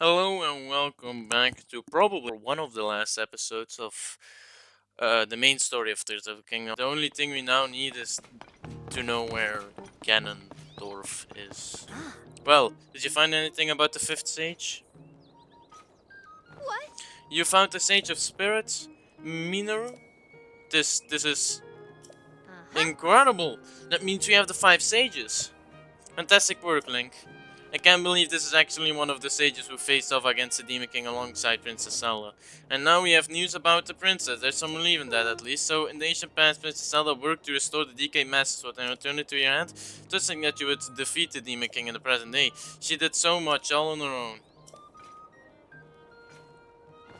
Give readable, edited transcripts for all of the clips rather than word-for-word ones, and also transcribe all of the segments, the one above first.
Hello and welcome back to probably one of the last episodes of the main story of Tears of the Kingdom. The only thing we now need is to know where Ganondorf is. Well, did you find anything about the fifth sage? What? You found the Sage of Spirits, Minoru? This is Uh-huh. incredible! That means we have the five sages. Fantastic work, Link. I can't believe this is actually one of the sages who faced off against the Demon King alongside Princess Zelda. And now we have news about the princess. There's some relief in that at least. So, in the ancient past, Princess Zelda worked to restore the decayed Master Sword and return it to your hand, trusting that you would defeat the Demon King in the present day. She did so much all on her own.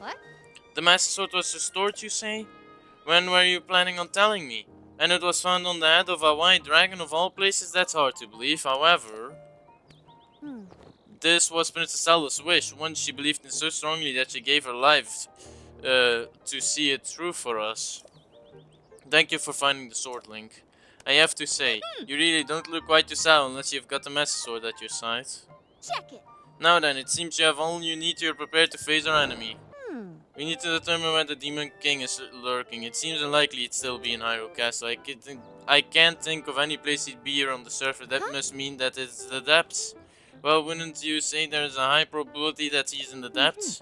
What? The Master Sword was restored, you say? When were you planning on telling me? And it was found on the head of a white dragon of all places? That's hard to believe. However, Hmm. this was Princess Zelda's wish, one she believed in so strongly that she gave her life to see it through for us. Thank you for finding the sword, Link. I have to say, you really don't look quite yourself unless you've got the Master Sword at your side. Check it. Now then, it seems you have all you need to prepare to face our enemy. Hmm. We need to determine where the Demon King is lurking. It seems unlikely he'd still be in Hyrule Castle. I can't think of any place he'd be here on the surface. That Huh? must mean that it's the depths. Well, wouldn't you say there's a high probability that he's in the Mm-hmm. depths?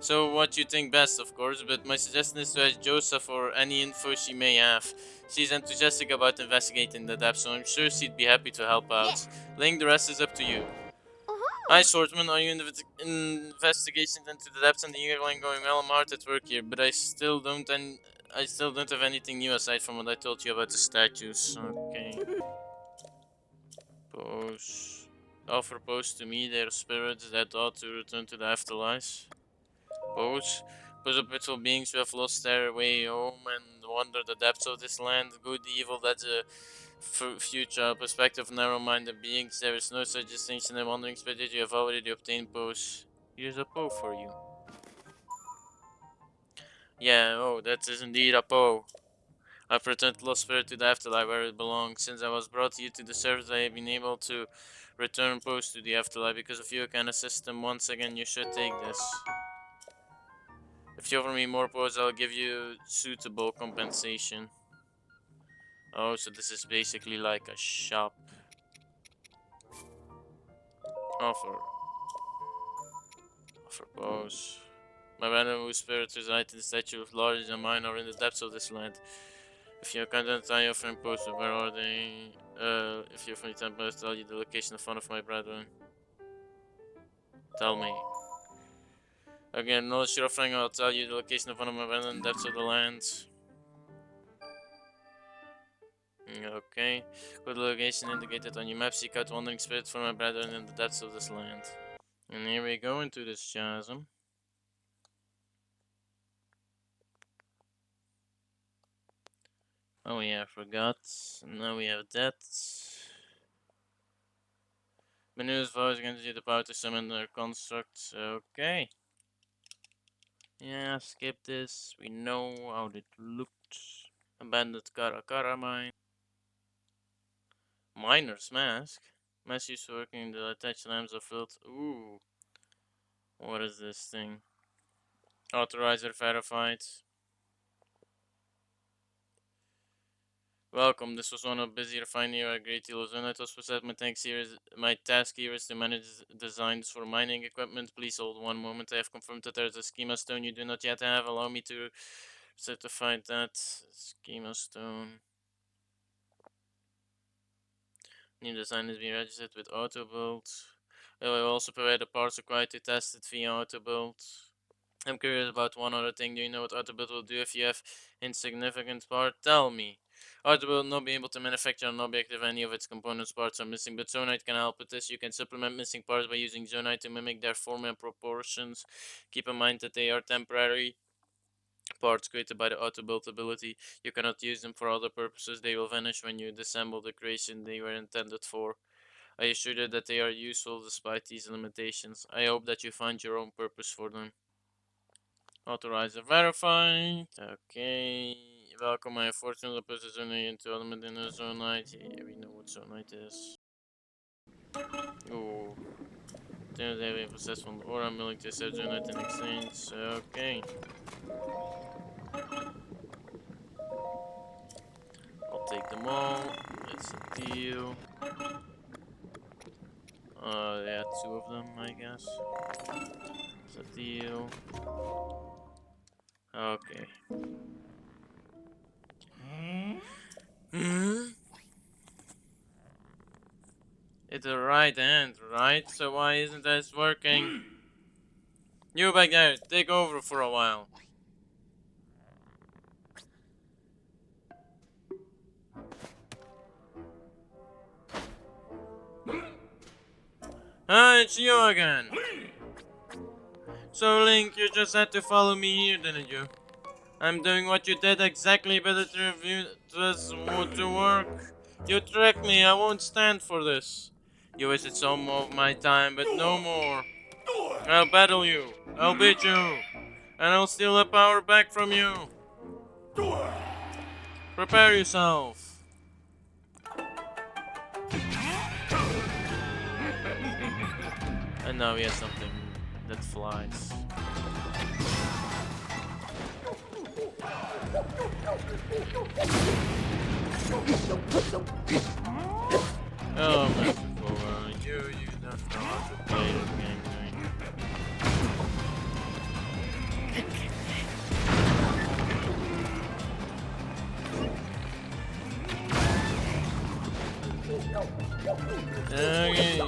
So what you think best, of course, but my suggestion is to ask Joseph for any info she may have. She's enthusiastic about investigating the depths, so I'm sure she'd be happy to help Yeah. out. Link, the rest is up to you. Hi, Uh-huh. Swordsman. Are you in investigations into the depths and the Eagle going well? I'm hard at work here, but I still don't have anything new aside from what I told you about the statues. Okay. Pose. Offer pose to me, their spirits that ought to return to the afterlife. Pose. Pose of spiritual beings who have lost their way home and wander the depths of this land. Good, evil, that's a future perspective, narrow-minded beings. There is no such distinction in wandering spirit. You have already obtained pose. Here's a Poe for you. Yeah, oh, that is indeed a Poe. I've returned lost spirit to the afterlife where it belongs. Since I was brought here to the surface, I have been able to return Poes to the afterlife. Because if you can assist them once again, you should take this. If you offer me more Poes, I'll give you suitable compensation. Oh, so this is basically like a shop. Offer. Offer Poes. My random whose spirits reside in the statue of larger than mine are in the depths of this land. If you're content, I offer post where are they? If you're from the temple, I'll tell you the location of one of my brethren. Tell me. Again, no you're offering, I'll tell you the location of one of my brethren, depths of the land. Okay. Good location indicated on your map. Seek out wandering spirits for my brethren in the depths of this land. And here we go into this chasm. Oh yeah, I forgot. Now we have that. Menu's voice going to do the power to summon their constructs. Okay. Yeah, skip this. We know how it looked. Abandoned Karakara mine. Miner's mask. Mask used for working the attached lamps are filled. Ooh. What is this thing? Authorizer verified. Welcome. This was one of busy refining a great deal of zonite was possessed. My task here is to manage designs for mining equipment. Please hold one moment. I have confirmed that there's a schema stone you do not yet have. Allow me to certify that schema stone. New design is being registered with AutoBuild. I will also provide the parts required to test it via AutoBuild. I'm curious about one other thing. Do you know what AutoBuild will do if you have insignificant part? Tell me. AutoBuild will not be able to manufacture an object if any of its components parts are missing, but Zonite can help with this. You can supplement missing parts by using Zonite to mimic their form and proportions. Keep in mind that they are temporary parts created by the AutoBuild ability. You cannot use them for other purposes. They will vanish when you disassemble the creation they were intended for. I assure you that they are useful despite these limitations. I hope that you find your own purpose for them. Authorizer verified. Okay. Welcome, I unfortunately put the zone into element in the zonite. Yeah, we know what zonite is. Ooh. containers they have been possessed from the ore. I'm willing to accept unit in exchange. Okay. I'll take them all. It's a deal. Yeah, 2 of them, I guess. It's a deal. Okay. Hmm? It's the right hand, right? So why isn't this working? You back there, take over for a while. Ah, it's you again. So Link, you just had to follow me here, didn't you? I'm doing what you did exactly, but it was to work. You tricked me, I won't stand for this. You wasted some of my time, but no more. I'll battle you, I'll beat you, and I'll steal the power back from you. Prepare yourself. And now he has something that flies. Oh, Mr. Kohga, you don't know how to play this game, do you? Okay.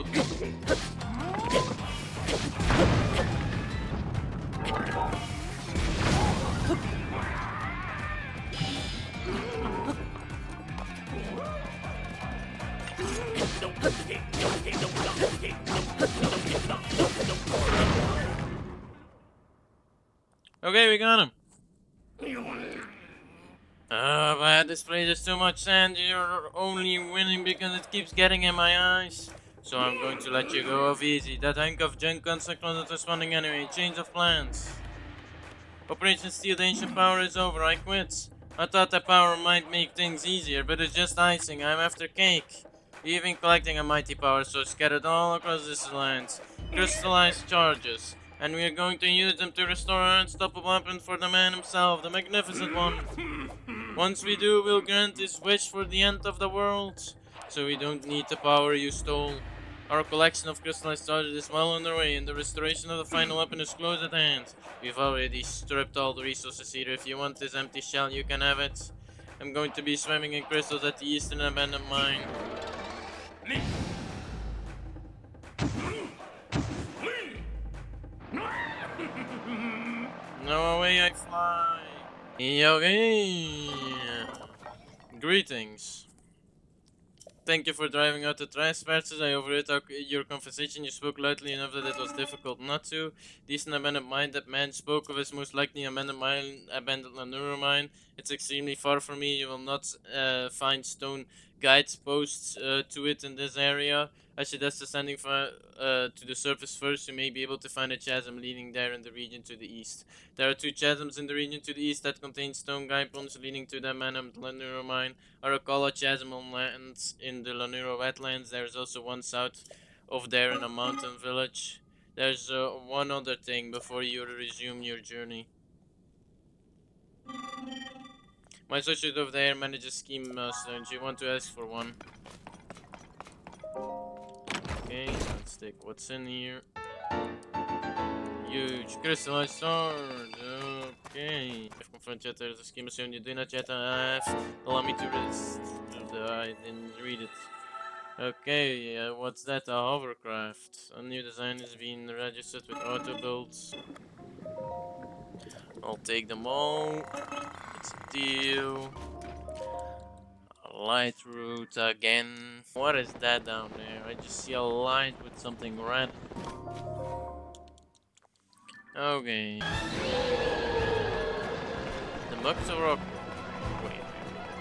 Okay, we got him. But this place is too much sand. You're only winning because it keeps getting in my eyes. So I'm going to let you go off easy. That hunk of junk construct wasn't responding anyway. Change of plans. Operation Steal the Ancient Power is over. I quit. I thought that power might make things easier, but it's just icing. I'm after cake. We've been collecting a mighty power source scattered all across this land. Crystallized charges. And we are going to use them to restore our unstoppable weapon for the man himself, the magnificent one. Once we do, we'll grant his wish for the end of the world. So we don't need the power you stole. Our collection of crystallized charges is well underway, and the restoration of the final weapon is close at hand. We've already stripped all the resources here. If you want this empty shell, you can have it. I'm going to be swimming in crystals at the eastern abandoned mine. No, away I fly. Okay. Greetings. Thank you for driving out the trespassers. I overheard your conversation. You spoke loudly enough that it was difficult not to. Decent abandoned mine that man spoke of is most likely abandoned mine, abandoned Lanuro mine. It's extremely far from me. You will not find stone guides posts to it in this area. I suggest ascending to the surface first. You may be able to find a chasm leading there in the region to the east. There are 2 chasms in the region to the east that contain stone guide points leading to the abandoned Lanuro mine. Arakawa Chasm on lands in the Lanuro wetlands. There's also one south of there in a mountain village. There's one other thing before you resume your journey. My associate over there manages scheme stones. You want to ask for one? Okay, let's take what's in here. Huge crystallized sword. Okay. I've confronted the scheme soon. You do not yet have. Allow me to read. I didn't read it. Okay, what's that? A hovercraft. A new design is being registered with auto builds. I'll take them all. It's a deal. A light route again. What is that down there? I just see a light with something red. Okay. The Mukta Rock. Wait,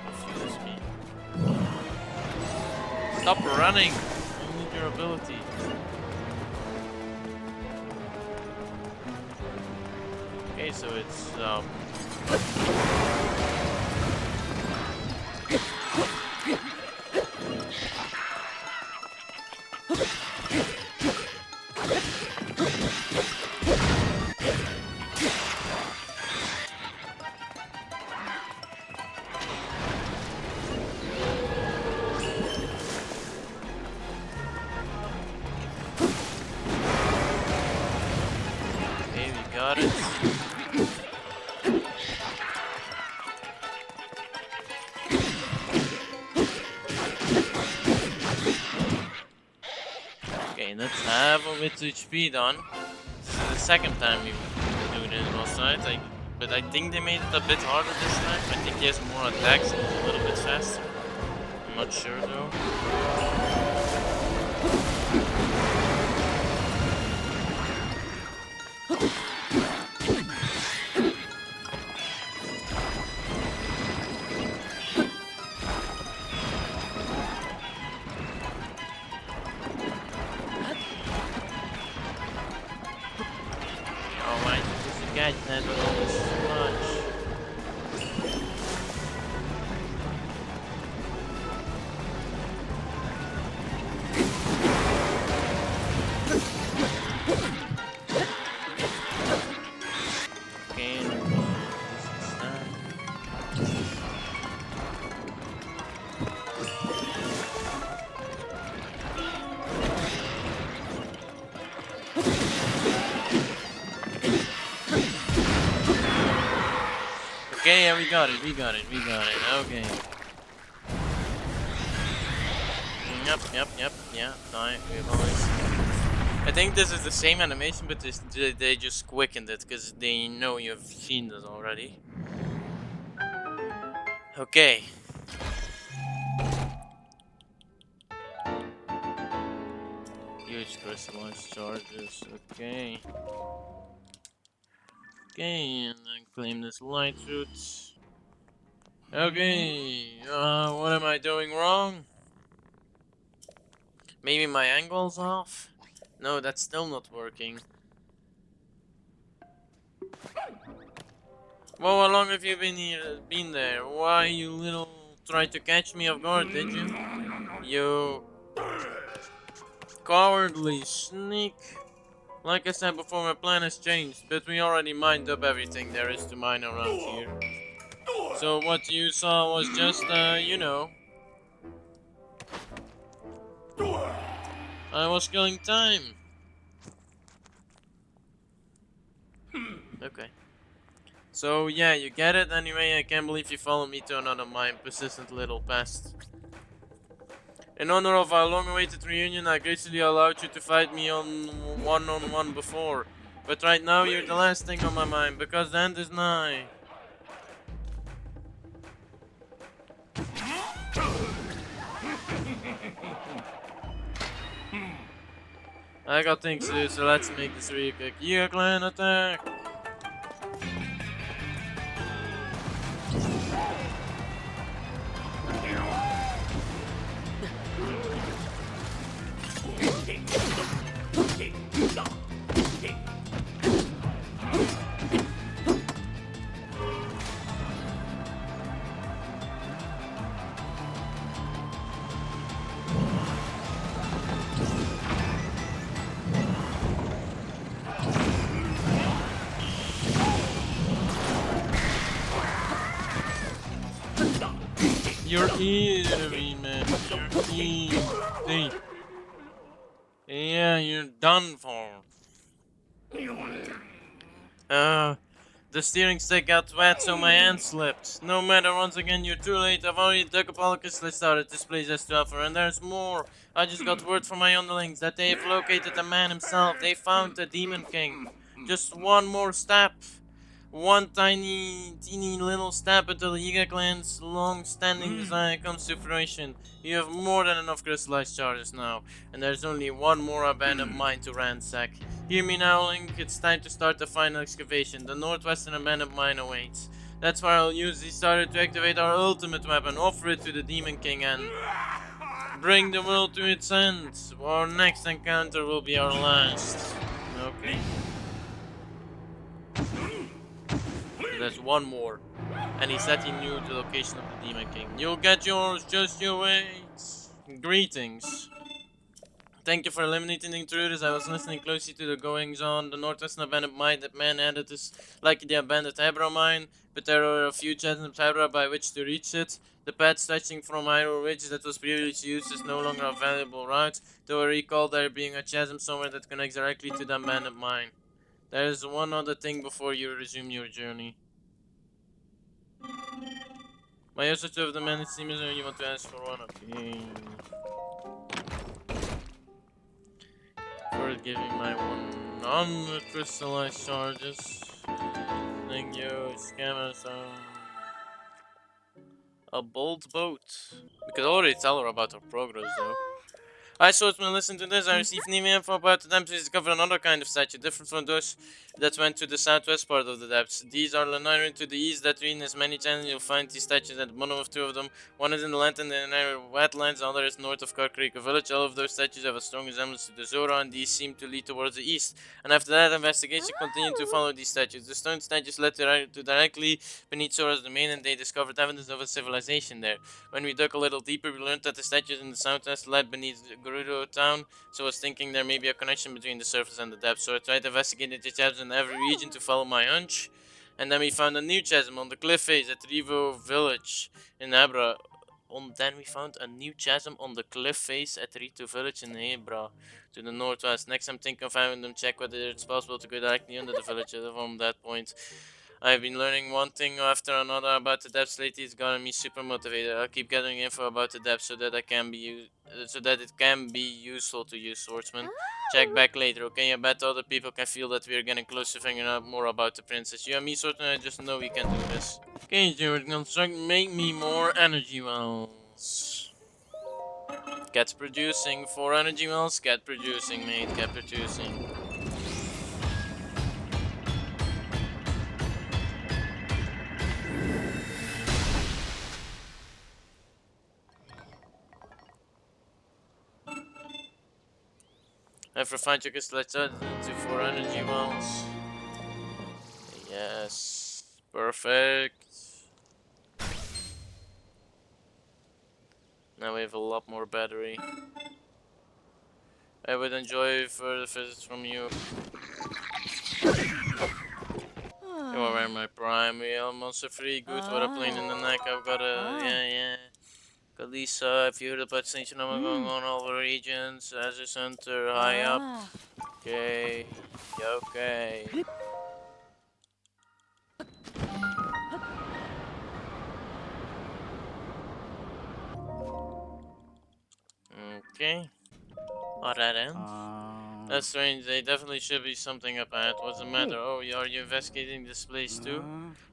confuses me. Stop running! I need your ability. Okay, so it's got it. Okay, let's have a bit HP done. This is the second time we've been doing it boss fight, but I think they made it a bit harder this time. I think he has more attacks and he's a little bit faster. I'm not sure though. Alright, just forget that so much. Okay, this is that. Okay, yeah, we got it. Okay. Yep, yeah, we've always... I think this is the same animation, but they just quickened it, because they know you've seen this already. Okay. Huge crystallized charges, okay. Okay, and then claim this light root. Okay, what am I doing wrong? Maybe my angle's off? No, that's still not working. Well, how long have you been there? Why, you little tried to catch me off guard, did you? You cowardly sneak. Like I said before, my plan has changed, but we already mined up everything there is to mine around here. So what you saw was just, you know, I was killing time. Okay. So yeah, you get it anyway. I can't believe you followed me to another mine, persistent little pest. In honor of our long-awaited reunion, I graciously allowed you to fight me on one-on-one before. But right now, you're the last thing on my mind, because the end is nigh. I got things to do, so let's make this real quick. Yeah, clan attack! You're easy, man. You're easy. Yeah, you're done for. The steering stick got wet, so my hand slipped. No matter, once again, you're too late. I've already dug up all the crystals I started. This place has to offer, and there's more. I just got word from my underlings that they've located the man himself. They found the Demon King. Just one more step. One teeny little step until the Yiga clan's long-standing desire comes to fruition. You have more than enough crystallized charges now, and there's only one more abandoned mine to ransack. Hear me now, Link. It's time to start the final excavation. The northwestern abandoned mine awaits. That's where I'll use the starter to activate our ultimate weapon, offer it to the Demon King, and bring the world to its end. Our next encounter will be our last. Okay. There's one more. And he said he knew the location of the Demon King. You'll get yours, just you wait. Greetings. Thank you for eliminating the intruders. I was listening closely to the goings on. The northwestern abandoned mine that man added is like the abandoned Hebra mine, but there are a few chasms of Hebra by which to reach it. The path stretching from Hyrule Ridge that was previously used is no longer a valuable route, though I recall there being a chasm somewhere that connects directly to the abandoned mine. There's one other thing before you resume your journey. My also two of the men, it seems you want to ask for one. Okay. For giving my one non-crystallized charges. Thank you, scammers. A bold boat. We could already tell her about her progress, though. I swordsman, listen to this. I received new info about the depths. We discovered another kind of statue, different from those that went to the southwest part of the depths. These are Laniran to the east. That in as many channels you'll find these statues at the bottom of two of them. One is in the land and the narrow wetlands, the other is north of Karkrika village. All of those statues have a strong resemblance to the Zora, and these seem to lead towards the east. And after that investigation continued to follow these statues. The stone statues led to directly beneath Zora's domain, and they discovered evidence of a civilization there. When we dug a little deeper, we learned that the statues in the southwest led beneath Gerudo town, so I was thinking there may be a connection between the surface and the depths. So I tried investigating the chasms in every region to follow my hunch, and then we found a new chasm on the cliff face at Rivo village in Abra. Then we found a new chasm on the cliff face at Rito village in Hebra to the northwest. Next I'm thinking of having them check whether it's possible to go directly under the village from that point. I've been learning one thing after another about the depths lately. It's gotten me super motivated. I'll keep gathering info about the depths so that it can be useful to you, swordsman. Check back later, okay? I bet other people can feel that we are getting close to figuring out more about the princess. You and me, swordsman, I just know we can do this. Okay, George, construct, make me more energy wells. Get producing, 4 energy wells. Get producing, mate. Get producing. I've refined your crystal into 4 energy wells. Yes. Perfect. Now we have a lot more battery. I would enjoy further visits from you. You are wearing my prime. We almost a free good for a plane in the neck. I've got a yeah. Got Lisa, if you heard about station I'm going on all the regions, as a center high up. Okay. Okay. Okay. Alright then. That's strange. They definitely should be something up ahead. What's the matter? Oh, are you investigating this place too?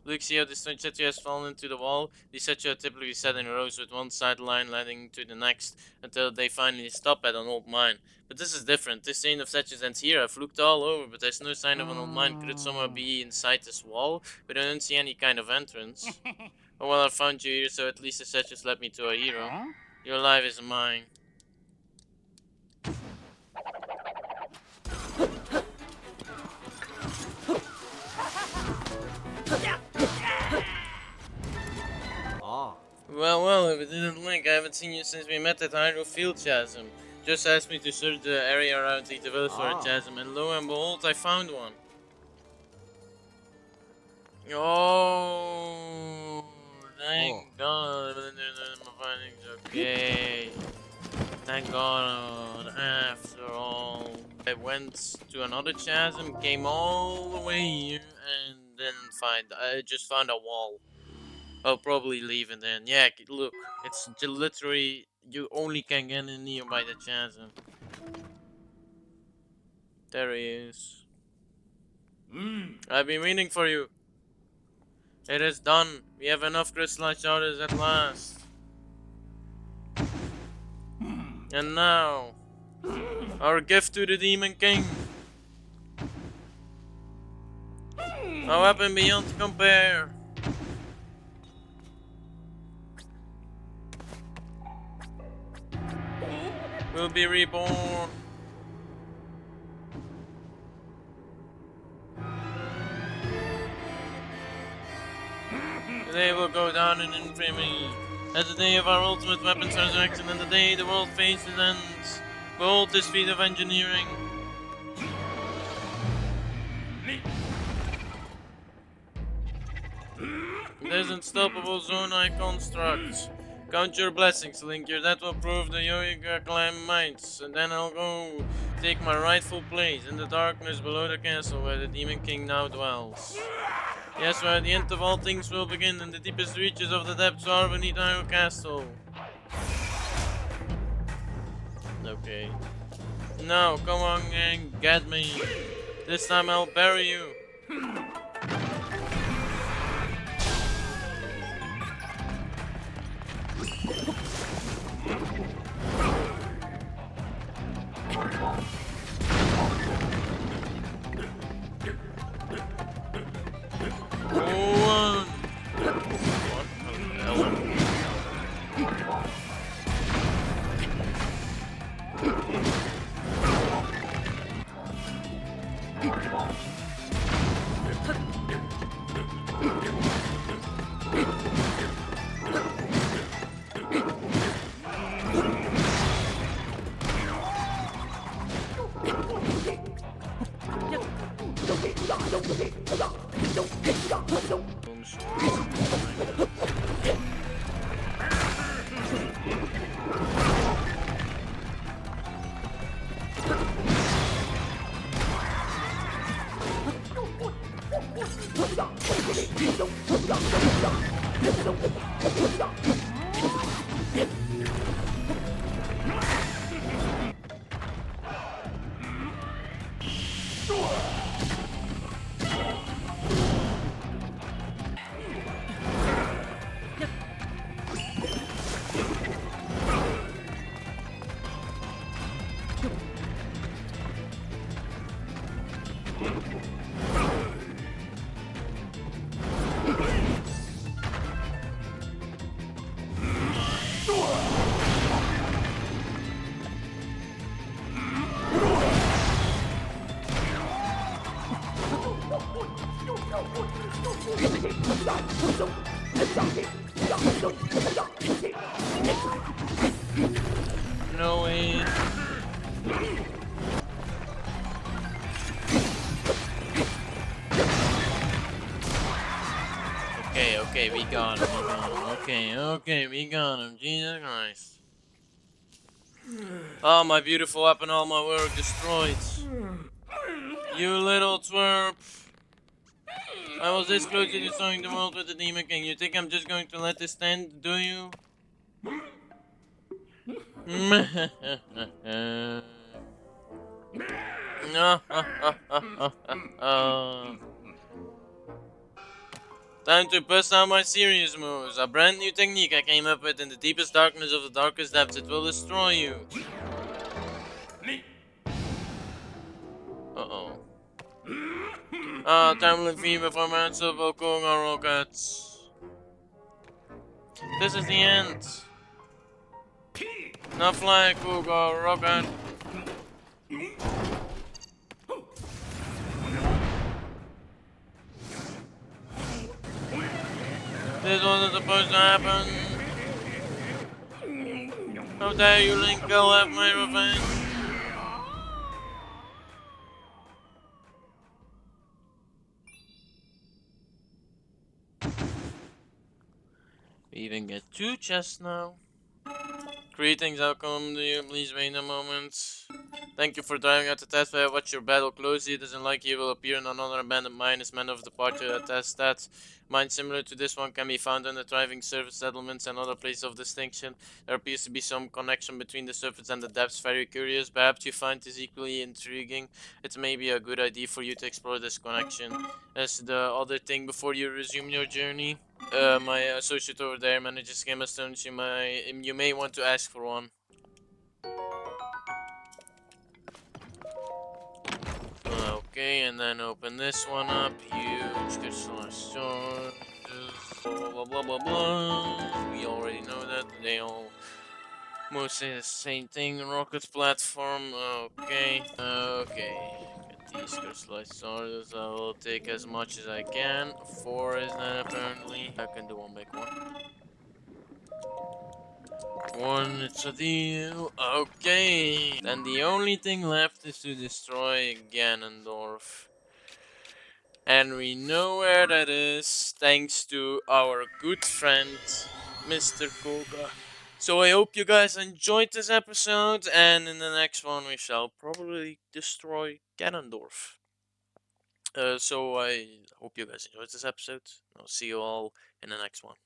Look, see how this stone statue has fallen into the wall? These statues are typically set in rows with one sideline leading to the next until they finally stop at an old mine. But this is different. This chain of statues ends here. I've looked all over, but there's no sign of an old mine. Could it somewhere be inside this wall? But I don't see any kind of entrance. Oh well, I found you here, so at least the statues led me to a hero. Your life is mine. Well, if it didn't link, I haven't seen you since we met at Hydro Field Chasm. Just asked me to search the area around the village for a chasm, and lo and behold, I found one. Oh, thank God. Okay. Thank God, after all. I went to another chasm, came all the way here, and I just found a wall. I'll probably leave it then. Yeah, look, it's literally, you only can get in nearby the chasm. There he is. I've been waiting for you. It is done. We have enough crystallized shards at last. And now, our gift to the Demon King. A weapon beyond compare. Will be reborn. Today will go down in infamy as the day of our ultimate weapons resurrection and the day the world faces ends. Behold this feat of engineering. This unstoppable zone I construct. Count your blessings, Link. That will prove the Yoiga climb mites. And then I'll go take my rightful place in the darkness below the castle where the Demon King now dwells. Yes, where the end of all things will begin, in the deepest reaches of the depths are beneath our castle. Okay. Now, come on and get me. This time I'll bury you. One. What the hell? No way. Okay, we got him, Okay, we got him, Jesus Christ. Oh, my beautiful weapon, all my work destroyed. You little twerp. I was this close to destroying the world with the Demon King. You think I'm just going to let this stand, do you? Time to bust out my serious moves. A brand new technique I came up with in the deepest darkness of the darkest depths. It will destroy you. Uh-oh. Tumbling fever for my unstoppable Kohga rockets. This is the end. Now fly, Kohga rocket. This wasn't supposed to happen. How dare you, Link? I'll have my revenge. We even get 2 chests now. Greetings, I'll come to you. Please wait a moment. Thank you for driving out the test. I watch your battle closely. It doesn't like you will appear in another abandoned mine as men of the party attest that. Mines similar to this one can be found on the thriving surface settlements and other places of distinction. There appears to be some connection between the surface and the depths. Very curious. Perhaps you find this equally intriguing. It may be a good idea for you to explore this connection. As the other thing before you resume your journey. My associate over there manages gamma stones. You may want to ask for one. Okay, and then open this one up. Huge crystal storage. Blah blah blah blah. We already know that they all mostly the same thing. Rocket platform. Okay. Get these crystallized stars. I will take as much as I can. 4 is that apparently. I can do one big one. One, it's a deal. Okay. And the only thing left is to destroy Ganondorf. And we know where that is, thanks to our good friend, Mr. Kohga. So I hope you guys enjoyed this episode, and in the next one we shall probably destroy Ganondorf. So I hope you guys enjoyed this episode. I'll see you all in the next one.